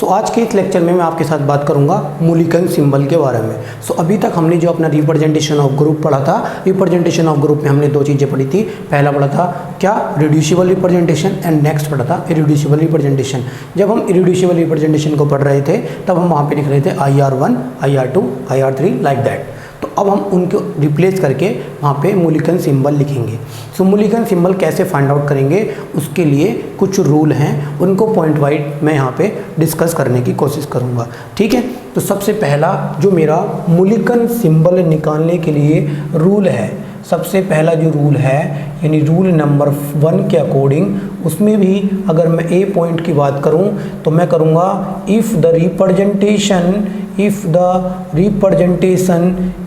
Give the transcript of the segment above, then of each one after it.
सो आज के इस लेक्चर में मैं आपके साथ बात करूंगा मूलिकन सिंबल के बारे में। सो अभी तक हमने जो अपना रिप्रेजेंटेशन ऑफ ग्रुप पढ़ा था, रिप्रेजेंटेशन ऑफ ग्रुप में हमने दो चीज़ें पढ़ी थी। पहला पढ़ा था क्या, रिड्यूसिबल रिप्रेजेंटेशन, एंड नेक्स्ट पढ़ा था इरिड्यूसिबल रिप्रेजेंटेशन। जब हम इरिड्यूसिबल रिप्रेजेंटेशन को पढ़ रहे थे तब हम वहाँ पे लिख रहे थे IR1, IR2, IR3 like that. तो अब हम उनको रिप्लेस करके वहाँ पे मूलिकन सिंबल लिखेंगे। सो मूलिकन सिंबल कैसे फाइंड आउट करेंगे, उसके लिए कुछ रूल हैं, उनको पॉइंट वाइज मैं यहाँ पे डिस्कस करने की कोशिश करूँगा। ठीक है, तो सबसे पहला जो मेरा मूलिकन सिंबल निकालने के लिए रूल है, सबसे पहला जो रूल है यानी रूल नंबर 1 के अकॉर्डिंग, उसमें भी अगर मैं ए पॉइंट की बात करूं तो मैं करूंगा if the representation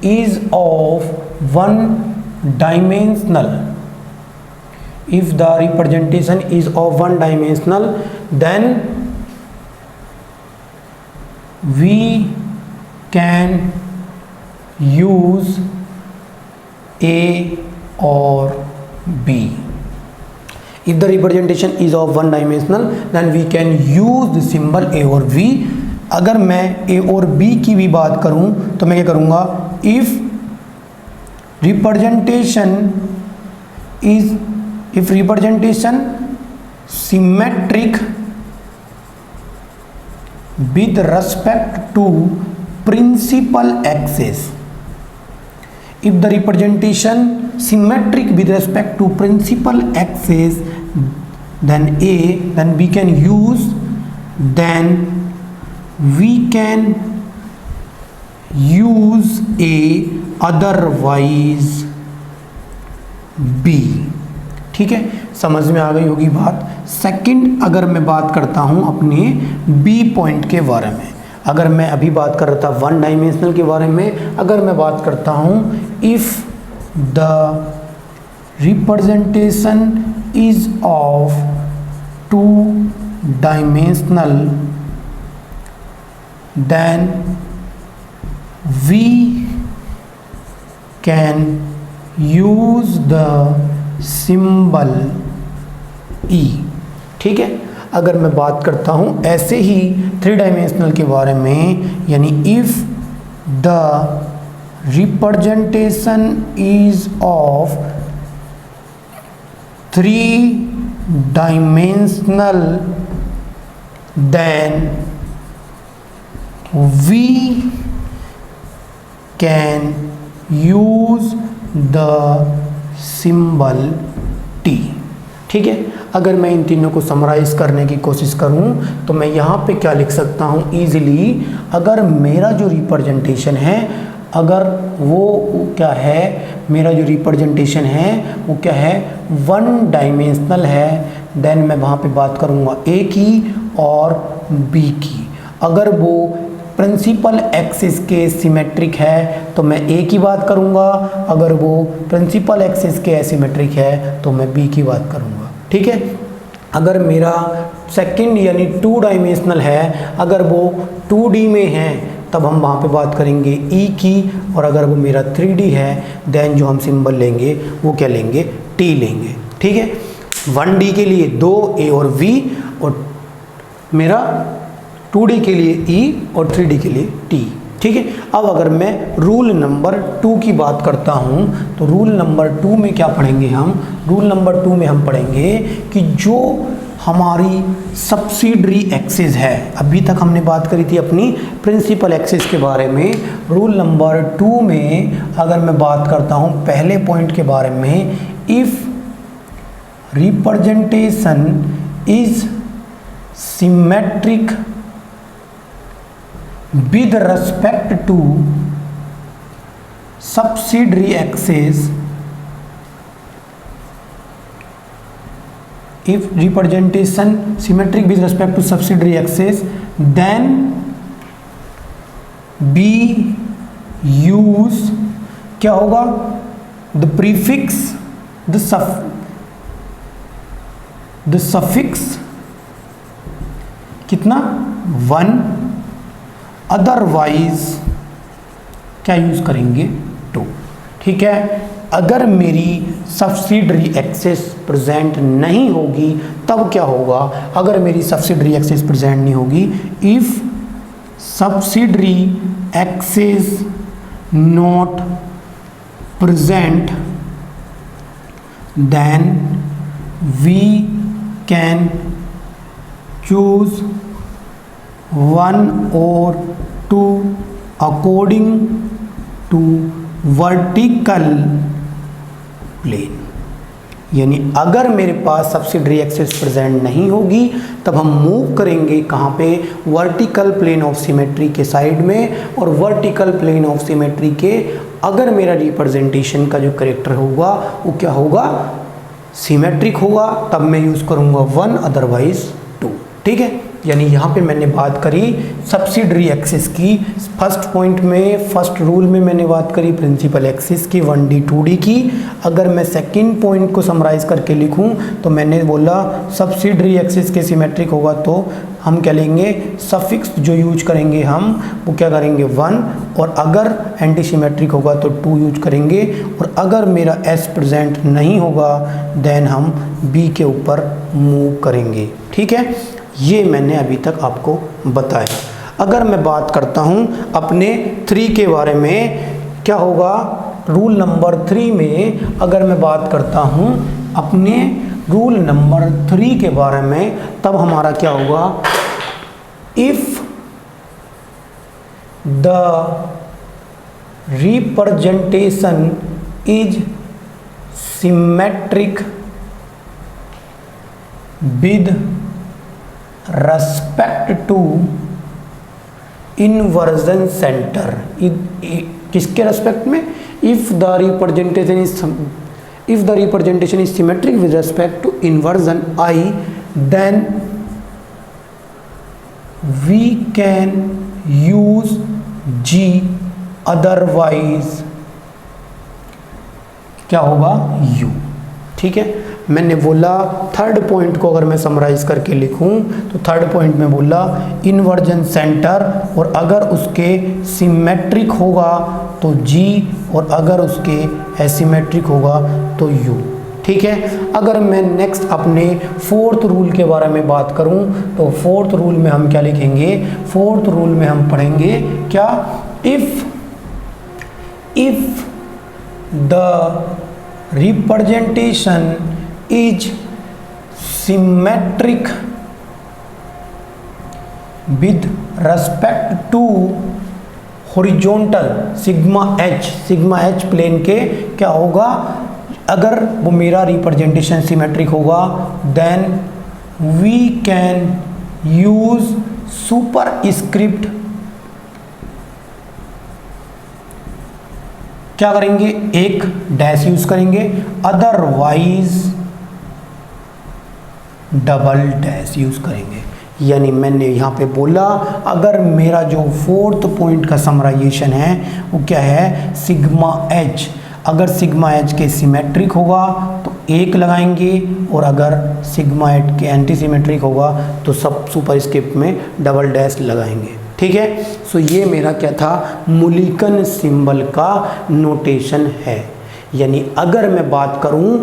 is of one dimensional, if the representation is of one dimensional, then we can use A or B. If the representation is of one dimensional, then we can use the symbol A or B. अगर मैं A और B की भी बात करूं तो मैं क्या करूंगा, if representation symmetric with respect to principal axis, if the representation symmetric with respect to principal axis, then we can use A, otherwise B। ठीक है, समझ में आ गई होगी बात। सेकंड, अगर मैं बात करता हूं अपने बी पॉइंट के बारे में, अगर मैं अभी बात कर रहा था वन डायमेंशनल के बारे में, अगर मैं बात करता हूं if the representation is of two dimensional, then we can use the symbol E। ठीक है, अगर मैं बात करता हूं ऐसे ही 3 डायमेंशनल के बारे में, यानी if the representation is of 3 dimensional, then we can use the symbol T। ठीक है, अगर मैं इन तीनों को समराइज करने की कोशिश करूं तो मैं यहाँ पे क्या लिख सकता हूँ इजीली, अगर मेरा जो रिप्रेजेंटेशन है, अगर वो क्या है, मेरा जो रिप्रेजेंटेशन है वो क्या है, 1 डायमेंशनल है, देन मैं वहाँ पे बात करूँगा A की और B की। अगर वो प्रिंसिपल एक्सिस के सिमेट्रिक है तो मैं A की बात करूंगा, अगर वो प्रिंसिपल एक्सिस के एसिमेट्रिक है तो मैं B की बात करूंगा। ठीक है, अगर मेरा सेकंड यानी 2 डायमेंशनल है, अगर वो 2D में है तब हम वहाँ पे बात करेंगे E की, और अगर वो मेरा 3D है देन जो हम सिंबल लेंगे वो क्या लेंगे, T लेंगे। ठीक है, 1D के लिए 2 A और V, और मेरा 2D के लिए E और 3D के लिए T। ठीक है, अब अगर मैं रूल नंबर 2 की बात करता हूं तो रूल नंबर 2 में क्या पढ़ेंगे हम, रूल नंबर 2 में हम पढ़ेंगे कि जो हमारी सब्सिडरी एक्सिस है, अभी तक हमने बात करी थी अपनी प्रिंसिपल एक्सिस के बारे में, रूल नंबर 2 में अगर मैं बात करता हूं पहले पॉइंट के बारे में, if representation is symmetric with respect to subsidiary axis, if representation symmetric with respect to subsidiary axis, then B use क्या होगा, the prefix the suffix कितना 1, अदरवाइज क्या यूज करेंगे 2। ठीक है, अगर मेरी सब्सिडरी एक्सिस प्रेजेंट नहीं होगी तब क्या होगा, अगर मेरी सब्सिडरी एक्सिस प्रेजेंट नहीं होगी, if subsidiary axis not present then we can choose one or two according to vertical plane. यानी अगर मेरे पास सब्सिडरी एक्सिस प्रेजेंट नहीं होगी तब हम मूव करेंगे कहाँ पे, वर्टिकल प्लेन ऑफ सिमेट्री के साइड में। और वर्टिकल प्लेन ऑफ सिमेट्री के अगर मेरा रिप्रेजेंटेशन का जो करेक्टर होगा वो क्या होगा, सिमेट्रिक होगा, तब मैं यूज़ करूँगा 1 अदरवाइज 2। ठीक है, यानी यहाँ पे मैंने बात करी सब्सिडरी एक्सिस की। फर्स्ट पॉइंट में, फर्स्ट रूल में मैंने बात करी प्रिंसिपल एक्सिस की 1D 2D की। अगर मैं सेकंड पॉइंट को समराइज करके लिखूं तो मैंने बोला सब्सिडरी एक्सिस के सिमेट्रिक होगा तो हम क्या लेंगे, सफिक्स जो यूज करेंगे हम वो क्या करेंगे 1, और अगर एंटी सिमेट्रिक होगा तो 2 यूज करेंगे। और अगर मेरा S प्रेजेंट नहीं होगा देन हम B के ऊपर मूव करेंगे। ठीक है, ये मैंने अभी तक आपको बताया। अगर मैं बात करता हूँ अपने 3 के बारे में, क्या होगा रूल नंबर 3 में, अगर मैं बात करता हूँ अपने रूल नंबर 3 के बारे में, तब हमारा क्या होगा, if the representation is symmetric with respect to inversion center, किसके रेस्पेक्ट में, if the representation is symmetric with respect to inversion I, then we can use G, otherwise क्या होगा U। ठीक है, मैंने बोला थर्ड पॉइंट को अगर मैं समराइज करके लिखूं तो थर्ड पॉइंट में बोला इन्वर्जन सेंटर, और अगर उसके सिमेट्रिक होगा तो G, और अगर उसके एसिमेट्रिक होगा तो U। ठीक है, अगर मैं नेक्स्ट अपने 4th रूल के बारे में बात करूं तो 4th रूल में हम क्या लिखेंगे, 4th रूल में हम पढ़ेंगे क्या, if the representation is symmetric with respect to horizontal sigma h plane के क्या होगा, अगर वो मेरा रिप्रेजेंटेशन सिमेट्रिक होगा then we can use superscript, क्या करेंगे, एक डैश यूज करेंगे, अदरवाइज डबल डैश यूज करेंगे। यानी मैंने यहाँ पे बोला अगर मेरा जो 4th पॉइंट का समराइजेशन है वो क्या है, सिग्मा एच, अगर सिग्मा एच के सिमेट्रिक होगा तो 1 लगाएंगे, और अगर सिग्मा एच के एंटी सिमेट्रिक होगा तो सब सुपरस्क्रिप्ट में डबल डैश लगाएंगे। ठीक है, सो ये मेरा क्या था, मूलिकन सिंबल का नोटेशन है। यानी अगर मैं बात करूं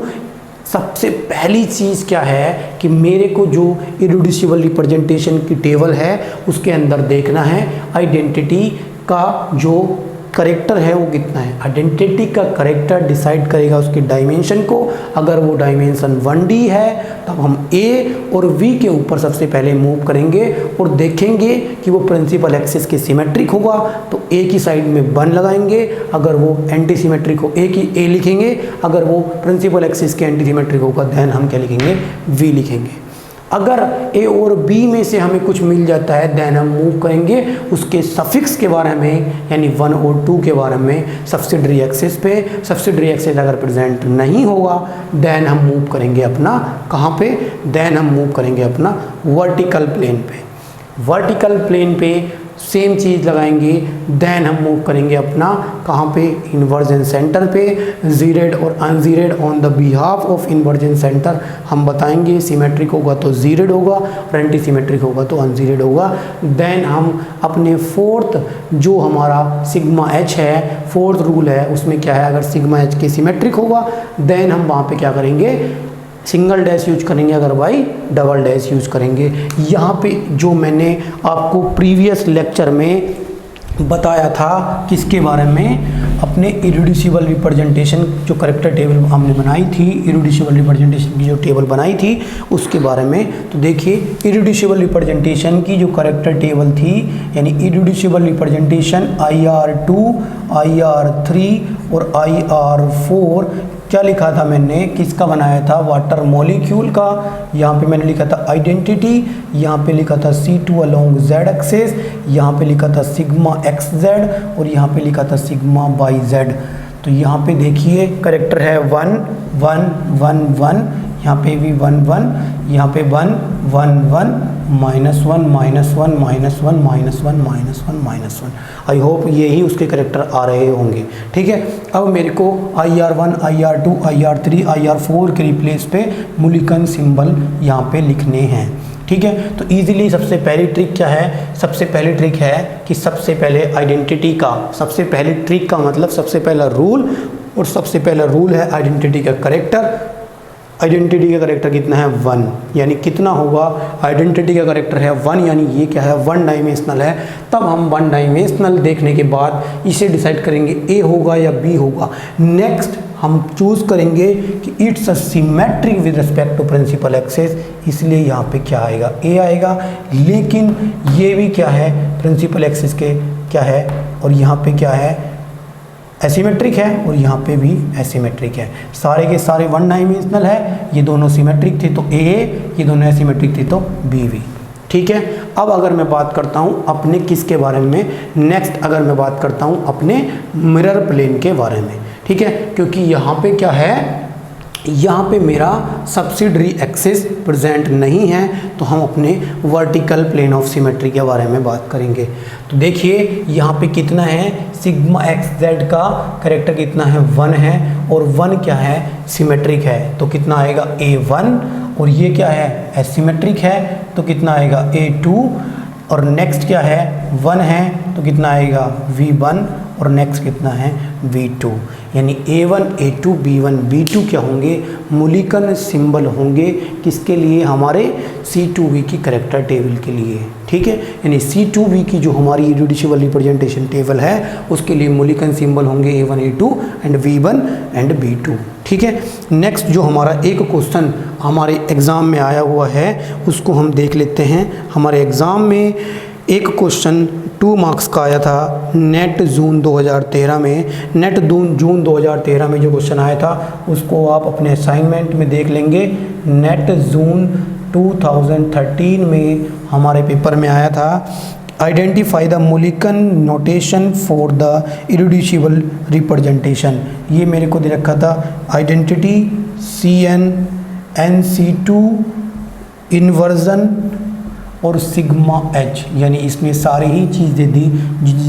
सबसे पहली चीज़ क्या है कि मेरे को जो इरेड्यूसिबल रिप्रेजेंटेशन की टेबल है उसके अंदर देखना है आइडेंटिटी का जो करेक्टर है वो कितना है। आइडेंटिटी का करेक्टर डिसाइड करेगा उसके डायमेंशन को। अगर वो डायमेंशन 1D है तब हम A और V के ऊपर सबसे पहले मूव करेंगे और देखेंगे कि वो प्रिंसिपल एक्सिस के सिमेट्रिक होगा तो A की साइड में 1 लगाएंगे, अगर वो एंटी सिमेट्रिक हो A लिखेंगे, अगर वो प्रिंसिपल एक्सिस के एंटी सिमेट्रिक होगा देन हम क्या लिखेंगे, V लिखेंगे। अगर A और B में से हमें कुछ मिल जाता है देन हम मूव करेंगे उसके सफिक्स के बारे में, यानी 1 और 2 के बारे में सब्सिडरी एक्सिस पे। सब्सिडरी एक्सिस अगर प्रेजेंट नहीं होगा देन हम मूव करेंगे अपना कहाँ पे, देन हम मूव करेंगे अपना वर्टिकल प्लेन पे। वर्टिकल प्लेन पे सेम चीज़ लगाएंगे, देन हम मूव करेंगे अपना कहाँ पे, इन्वर्जन सेंटर पे। जीरेड और ungeared on the behalf of inversion centre हम बताएंगे, सिमेट्रिक होगा तो जीरेड होगा और एंटी सिमेट्रिक होगा तो अनजीरेड होगा। देन हम अपने 4th जो हमारा सिग्मा एच है, 4th रूल है उसमें क्या है, अगर सिग्मा एच के सिमेट्रिक होगा देन हम वहाँ पे क्या करेंगे, सिंगल डैश यूज करेंगे, अगर भाई डबल डैश यूज करेंगे। यहाँ पे जो मैंने आपको प्रीवियस लेक्चर में बताया था किसके बारे में, अपने इरिड्यूसिबल रिप्रेजेंटेशन जो करेक्टर टेबल हमने बनाई थी, इरिड्यूसिबल रिप्रेजेंटेशन की जो टेबल बनाई थी उसके बारे में। तो देखिए इरिड्यूसिबल रिप्रेजेंटेशन की जो करेक्टर टेबल थी, यानी इरिड्यूसिबल रिप्रेजेंटेशन IR2, IR3 और IR4, क्या लिखा था मैंने, किसका बनाया था, वाटर मॉलिक्यूल का। यहाँ पे मैंने लिखा था आइडेंटिटी, यहाँ पे लिखा था C2 अलोंग Z एक्सेस, यहाँ पे लिखा था सिग्मा XZ और यहाँ पे लिखा था सिग्मा YZ। तो यहाँ पे देखिए करेक्टर है 1 1 1 1, यहाँ पे भी 1 1, यहाँ पे 1 1 1 -1 -1 -1 -1 -1। आई होप यही उसके करेक्टर आ रहे होंगे, ठीक है। अब मेरे को IR1 IR2 IR3 IR4 के रिप्लेस पे मूल्यांकन सिंबल यहाँ पे लिखने हैं, ठीक है। तो इजीली सबसे पहली ट्रिक क्या है, सबसे पहली ट्रिक है कि सबसे पहले आइडेंटिटी का, सबसे पहली ट्रिक का मतलब सबसे पहला रूल, और सबसे पहला रूल है आइडेंटिटी का करेक्टर। आइडेंटिटी का करेक्टर कितना है 1, यानी कितना होगा, आइडेंटिटी का करेक्टर है 1, यानी ये क्या है 1 डायमेंशनल है। तब हम 1 डायमेंशनल देखने के बाद इसे डिसाइड करेंगे A होगा या B होगा। नेक्स्ट हम चूज़ करेंगे कि it's a symmetric with respect to principal axes, इसलिए यहाँ पे क्या आएगा, A आएगा। लेकिन ये भी क्या है, प्रिंसिपल एक्सेस के क्या है, और यहाँ पे क्या है, एसिमेट्रिक है, और यहाँ पे भी एसिमेट्रिक है। सारे के सारे 1 डायमेंशनल है, ये दोनों सिमेट्रिक थे तो A, ये दोनों एसिमेट्रिक थे तो B भी, ठीक है। अब अगर मैं बात करता हूँ अपने किसके बारे में, नेक्स्ट अगर मैं बात करता हूँ अपने मिरर प्लेन के बारे में, ठीक है। क्योंकि यहाँ पे क्या है, यहाँ पे मेरा सब्सिडरी एक्सिस प्रेजेंट नहीं है, तो हम अपने वर्टिकल प्लेन ऑफ सिमेट्री के बारे में बात करेंगे। तो देखिए यहाँ पे कितना है, सिग्मा XZ का करेक्टर कितना है 1 है, और 1 क्या है, सिमेट्रिक है, तो कितना आएगा A1, और ये क्या है, एसिमेट्रिक है, तो कितना आएगा A2, और नेक्स्ट क्या है 1 है, तो कितना आएगा V1, और नेक्स्ट कितना है V2। यानी A1 A2 B1 B2 क्या होंगे, मूल्यांकन सिंबल होंगे किसके लिए, हमारे C2V की करेक्टर टेबल के लिए, ठीक है। यानी C2V की जो हमारी इरिड्यूसिबल रिप्रेजेंटेशन टेबल है उसके लिए मूल्यांकन सिंबल होंगे A1 A2 and V1 and B2, ठीक है। नेक्स्ट जो हमारा एक क्वेश्चन हमारे एग्ज़ाम में आया हुआ है उसको हम देख लेते हैं। हमारे एग्ज़ाम में एक क्वेश्चन 2 मार्क्स का आया था नेट जून 2013 में। नेट जून 2013 में जो क्वेश्चन आया था उसको आप अपने असाइनमेंट में देख लेंगे। नेट जून 2013 में हमारे पेपर में आया था, आइडेंटिफाई द मूल्यांकन notation for the irreducible representation. ये मेरे को दे रखा था आइडेंटिटी CN NC2 इन्वर्जन और सिग्मा H, यानी इसमें सारी ही चीज़ें दी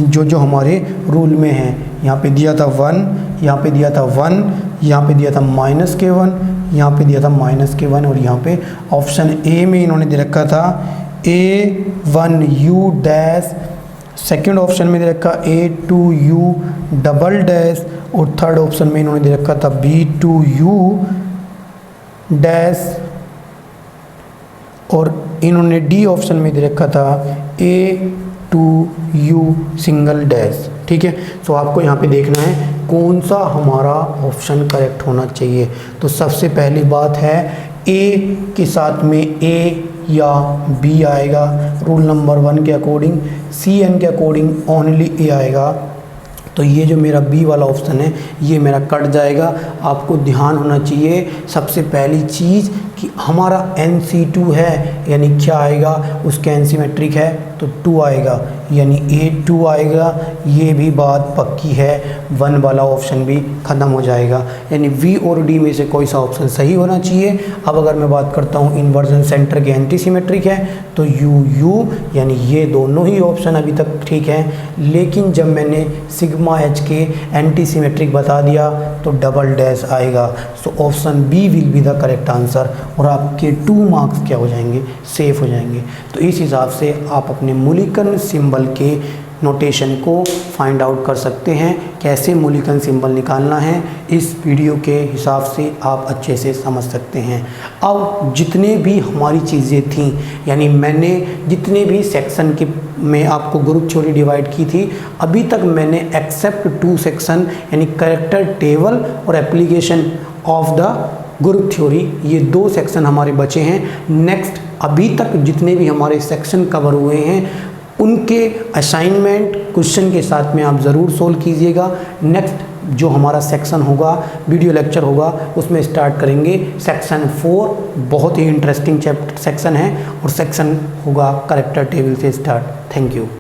जो हमारे रूल में हैं। यहाँ पे दिया था 1, यहाँ पे दिया था 1, यहाँ पे दिया था -K1, यहाँ पे दिया था -K1, और यहाँ पे ऑप्शन A में इन्होंने दे रखा था A1U डैश, सेकेंड ऑप्शन में दे रखा A2U डबल डैश, और थर्ड ऑप्शन में इन्होंने दे रखा था B2U डैश, और इन्होंने डी ऑप्शन में दे रखा था A2U सिंगल डैश, ठीक है। तो आपको यहाँ पे देखना है कौन सा हमारा ऑप्शन करेक्ट होना चाहिए। तो सबसे पहली बात है A के साथ में A या B आएगा, रूल नंबर 1 के अकॉर्डिंग। CN के अकॉर्डिंग ओनली A आएगा। तो ये जो मेरा B वाला ऑप्शन है ये मेरा कट जाएगा। आपको ध्यान होना चाहिए सबसे पहली चीज़ कि हमारा NC2 है, यानी क्या आएगा, उसके एनसीमेट्रिक है तो 2 आएगा, यानी A2 आएगा। ये भी बात पक्की है, 1 वाला ऑप्शन भी ख़त्म हो जाएगा, यानी V और D में से कोई सा ऑप्शन सही होना चाहिए। अब अगर मैं बात करता हूँ इन्वर्जन सेंटर के एंटी सिमेट्रिक है तो U यानी ये दोनों ही ऑप्शन अभी तक ठीक है। लेकिन जब मैंने सिग्मा H के एंटी सिमेट्रिक बता दिया तो डबल डैश आएगा। So option B will be the correct answer, और आपके 2 मार्क्स क्या हो जाएंगे, सेफ हो जाएंगे। तो इस हिसाब से आप अपने मूल्यांकन सिंबल के नोटेशन को फाइंड आउट कर सकते हैं, कैसे मूल्यांकन सिंबल निकालना है इस वीडियो के हिसाब से आप अच्छे से समझ सकते हैं। अब जितने भी हमारी चीज़ें थीं, यानी मैंने जितने भी सेक्शन के में आपको ग्रुप थ्योरी डिवाइड की थी, अभी तक मैंने एक्सेप्ट 2 सेक्शन यानी कैरेक्टर टेबल और application of the group theory, ये 2 सेक्शन हमारे बचे हैं। नेक्स्ट अभी तक जितने भी हमारे सेक्शन कवर हुए हैं उनके असाइनमेंट क्वेश्चन के साथ में आप ज़रूर सोल्व कीजिएगा। नेक्स्ट जो हमारा सेक्शन होगा, वीडियो लेक्चर होगा, उसमें स्टार्ट करेंगे सेक्शन 4। बहुत ही इंटरेस्टिंग चैप्टर सेक्शन है और सेक्शन होगा कैरेक्टर टेबल से स्टार्ट। Thank you.